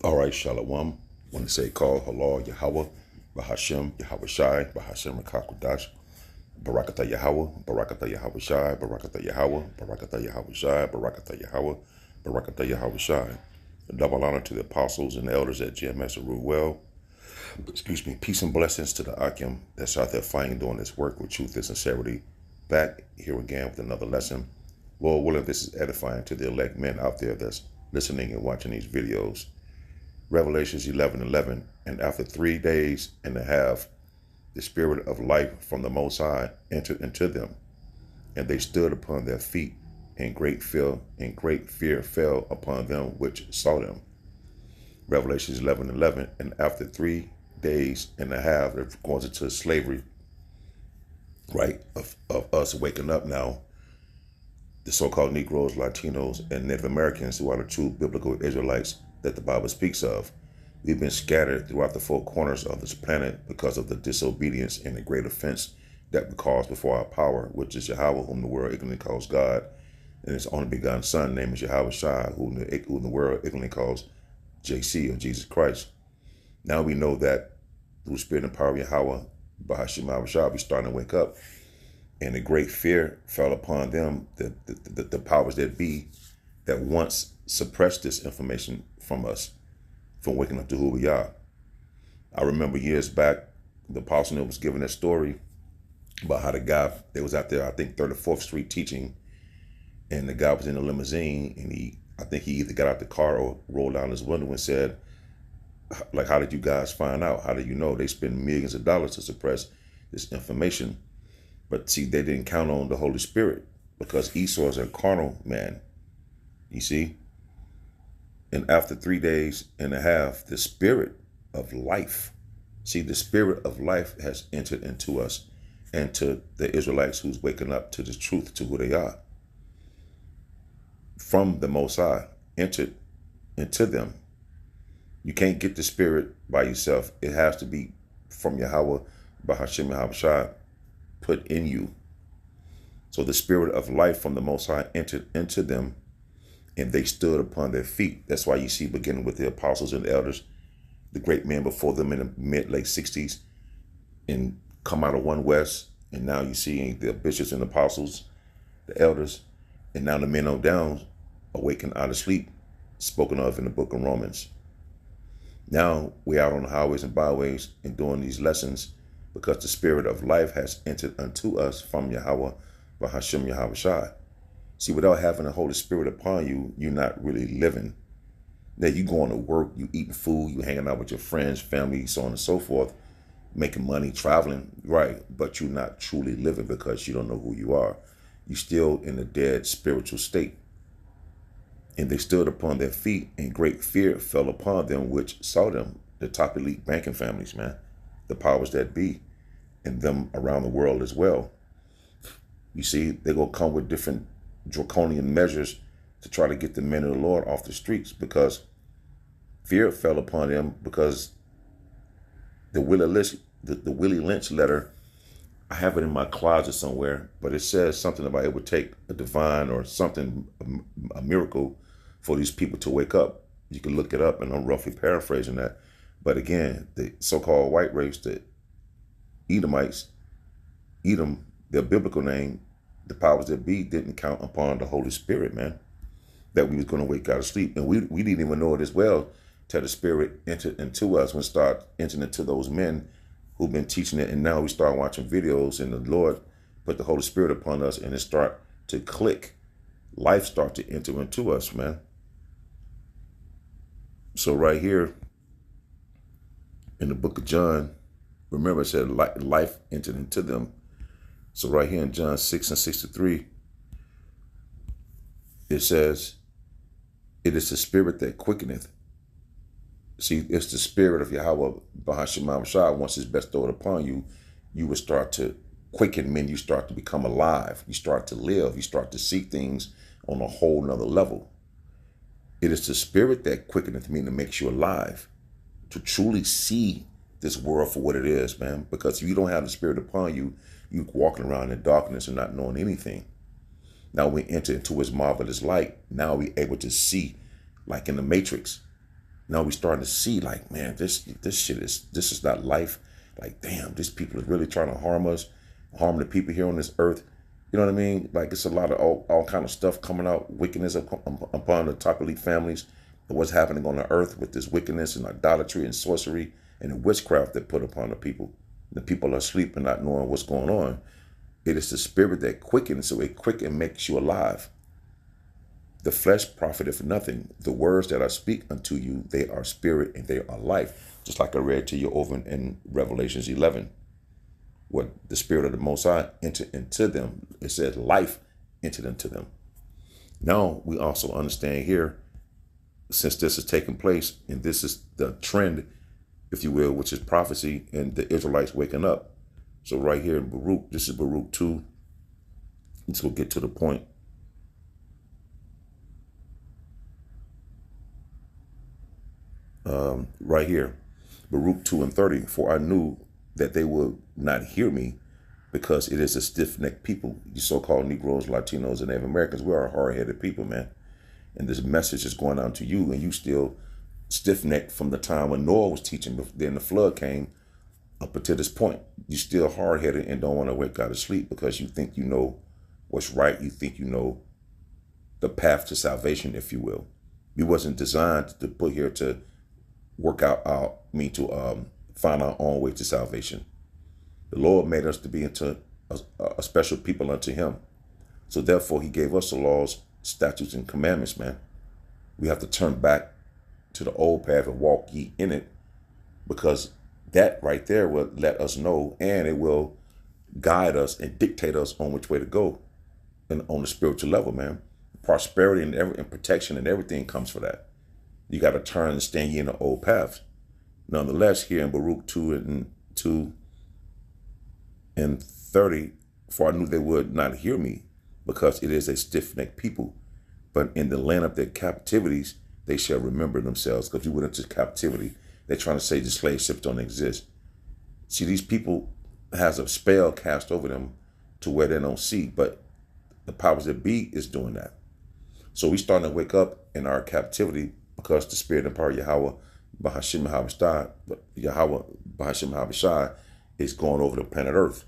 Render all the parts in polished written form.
All right, Shalom. Want to say call Halal Yahweh, Bahashem, Yahweh Shai, Bahashem Rakakwadash, Barakatah Yahweh, Barakatah Yahweh Shai, Barakatah Yahweh, Barakatah Yahweh Shai, Barakatah Yahweh, Barakatah Yahweh Shai. A double honor to the apostles and the elders at GMS that rule well. Excuse me. Peace and blessings to the Akim that's out there fighting, doing this work with truth and sincerity. Back here again with another lesson. Lord willing, this is edifying to the elect men out there that's listening and watching these videos. Revelations 11:11, and after 3 days and a half, the spirit of life from the Most High entered into them, and they stood upon their feet, and great fear fell upon them which saw them. Revelations 11:11, and after 3 days and a half, they're going into slavery, right, of us waking up now, the so-called Negroes, Latinos, and Native Americans, who are the true biblical Israelites that the Bible speaks of. We've been scattered throughout the four corners of this planet because of the disobedience and the great offense that we caused before our power, which is Yahweh, whom the world ignorantly calls God, and his only begotten Son, named is Yahweh Shai, whom the world ignorantly calls JC, or Jesus Christ. Now we know that through the spirit and power of Yahweh, Bahashim Yahweh Shai, we're starting to wake up. And a great fear fell upon them, the powers that be, that once suppressed this information from us, from waking up to who we are. I remember years back, the apostle was giving a story about how the guy, they was out there, I think 34th Street teaching, and the guy was in a limousine, and I think he either got out the car or rolled down his window and said, like, how did you guys find out? How did you know? They spend millions of dollars to suppress this information. But see, they didn't count on the Holy Spirit, because Esau is a carnal man, you see? And after 3 days and a half, the spirit of life, see, the spirit of life has entered into us and to the Israelites who's waking up to the truth, to who they are. From the Most High, entered into them. You can't get the spirit by yourself. It has to be from Yahweh, Bahashim Yahweh Shai, put in you. So the spirit of life from the Most High entered into them, and they stood upon their feet. That's why you see, beginning with the apostles and the elders, the great men before them in the mid-late 60s, and come out of one West, and now you see the bishops and apostles, the elders, and now the men on down, awaken out of sleep, spoken of in the book of Romans. Now we're out on the highways and byways and doing these lessons, because the spirit of life has entered unto us from Yahweh, Bahashim Yahweh Shai. See, without having the Holy Spirit upon you, you're not really living. Now you going to work, you eating food, you hanging out with your friends, family, so on and so forth, making money, traveling, right? But you're not truly living, because you don't know who you are. You're still in a dead spiritual state. And they stood upon their feet, and great fear fell upon them which saw them, the top elite banking families, man, the powers that be, and them around the world as well. You see, they're going to come with different draconian measures to try to get the men of the Lord off the streets, because fear fell upon them, because the Willie Lynch letter, I have it in my closet somewhere, but it says something about it would take a divine or something, a miracle for these people to wake up. You can look it up, and I'm roughly paraphrasing that. But again, the so-called white race, the Edomites, Edom, their biblical name, the powers that be, didn't count upon the Holy Spirit, man, that we was going to wake out of sleep. And we didn't even know it as well till the Spirit entered into us, when start entering into those men who've been teaching it. And now we start watching videos, and the Lord put the Holy Spirit upon us, and it start to click. Life start to enter into us, man. So right here in the book of John, remember it said life entered into them. So right here in John 6:63, it says, it is the spirit that quickeneth. See, it's the spirit of Yahweh, Bahashim Yahweh Shai. Once it's bestowed upon you, you will start to quicken men. You start to become alive. You start to live. You start to see things on a whole nother level. It is the spirit that quickeneth, meaning makes you alive, to truly see this world for what it is, man. Because if you don't have the spirit upon you, you're walking around in darkness and not knowing anything. Now we enter into his marvelous light. Now we're able to see, like in the Matrix. Now we starting to see like, man, this is not life. Like, damn, these people are really trying to harm us, harm the people here on this earth. You know what I mean? Like, it's a lot of all kind of stuff coming out, wickedness upon the top elite families, and what's happening on the earth with this wickedness and idolatry and sorcery and the witchcraft that put upon the people. The people are asleep and not knowing what's going on. It is the spirit that quickens, so it quickens and makes you alive. The flesh profiteth nothing. The words that I speak unto you, they are spirit and they are life. Just like I read to you over in Revelations 11. What the spirit of the Most High entered into them. It says life entered into them. Now we also understand here, since this is taking place, and this is the trend, if you will, which is prophecy and the Israelites waking up. So right here in Baruch, this is Baruch 2. Let's go get to the point. Right here, Baruch 2 and 30. For I knew that they would not hear me, because it is a stiff-necked people. You so-called Negroes, Latinos, and Native Americans, we are hard-headed people, man. And this message is going out to you, and you still stiff-necked from the time when Noah was teaching. Then the flood came up until this point. You still hard-headed and don't want to wake out of sleep because you think you know what's right. You think you know the path to salvation, if you will. We wasn't designed to put here to work out find our own way to salvation. The Lord made us to be into a special people unto him. So therefore he gave us the laws, statutes, and commandments, man. We have to turn back to the old path and walk ye in it, because that right there will let us know, and it will guide us and dictate us on which way to go, and on the spiritual level, man. Prosperity and protection and everything comes for that. You got to turn and stand ye in the old paths. Nonetheless, here in Baruch 2 and 30, for I knew they would not hear me, because it is a stiff-necked people. But in the land of their captivities, they shall remember themselves. Because we went into captivity. They're trying to say the slave ships don't exist. See, these people has a spell cast over them to where they don't see, but the powers that be is doing that. So we starting to wake up in our captivity, because the spirit and power of Yahweh, Bahashim Habashai, is going over the planet Earth,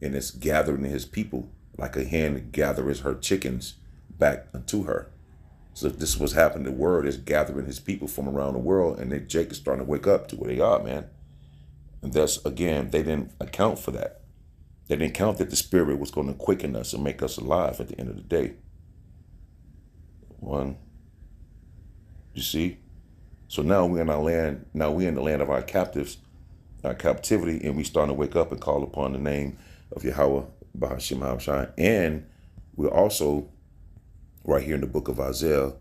and it's gathering his people like a hen gathers her chickens back unto her. So this is what's happening. The word is gathering his people from around the world, and then Jake is starting to wake up to where they are, man. And thus, again, they didn't account for that. They didn't count that the spirit was going to quicken us and make us alive at the end of the day. One, you see? So now we're in our land. Now we're in the land of our captives, our captivity, and we starting to wake up and call upon the name of Yahweh, Bahashim Habashai. And we're also right here in the book of Isaiah.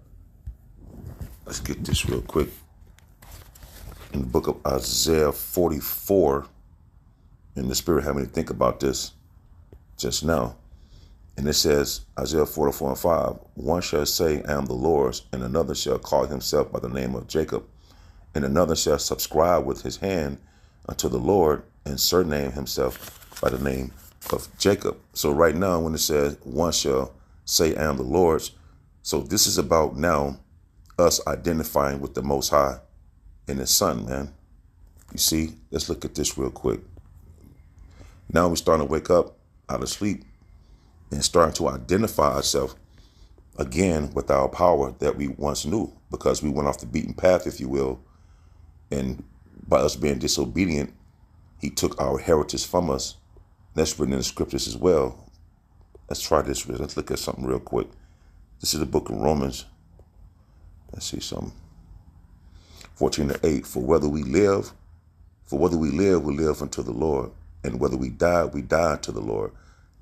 Let's get this real quick. In the book of Isaiah 44, and the Spirit had me to think about this just now. And it says, Isaiah 44 and 5, one shall say, I am the Lord's, and another shall call himself by the name of Jacob, and another shall subscribe with his hand unto the Lord, and surname himself by the name of Jacob. So right now, when it says, one shall say, I am the Lord's, so this is about now us identifying with the Most High and his Son, man. You see, let's look at this real quick. Now we're starting to wake up out of sleep and starting to identify ourselves again with our power that we once knew, because we went off the beaten path, if you will. And by us being disobedient, he took our heritage from us. That's written in the scriptures as well. Let's try this. Let's look at something real quick. This is the book of Romans. Let's see something. 14:8. For whether we live, we live unto the Lord. And whether we die unto the Lord.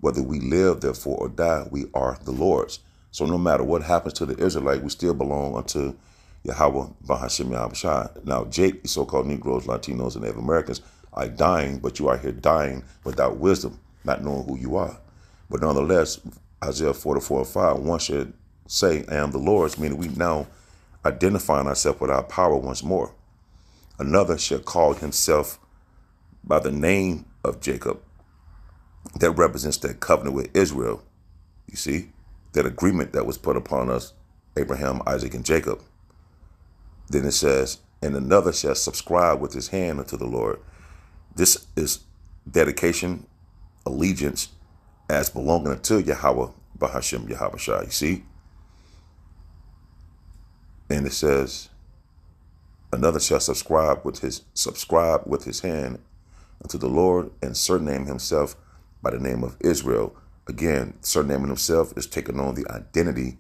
Whether we live, therefore, or die, we are the Lord's. So no matter what happens to the Israelite, we still belong unto Yahweh, Bahashim Yahawashi. Now, Jake, the so-called Negroes, Latinos, and Native Americans are dying, but you are here dying without wisdom, not knowing who you are. But nonetheless, Isaiah 44 and 5, one should say, I am the Lord's, meaning we now identifying ourselves with our power once more. Another shall call himself by the name of Jacob. That represents that covenant with Israel. You see, that agreement that was put upon us, Abraham, Isaac, and Jacob. Then it says, and another shall subscribe with his hand unto the Lord. This is dedication, allegiance, as belonging unto Yahweh, Bahashem, Yahweh Shai. You see? And it says, another shall subscribe with his hand unto the Lord, and surname himself by the name of Israel. Again, surnaming himself is taking on the identity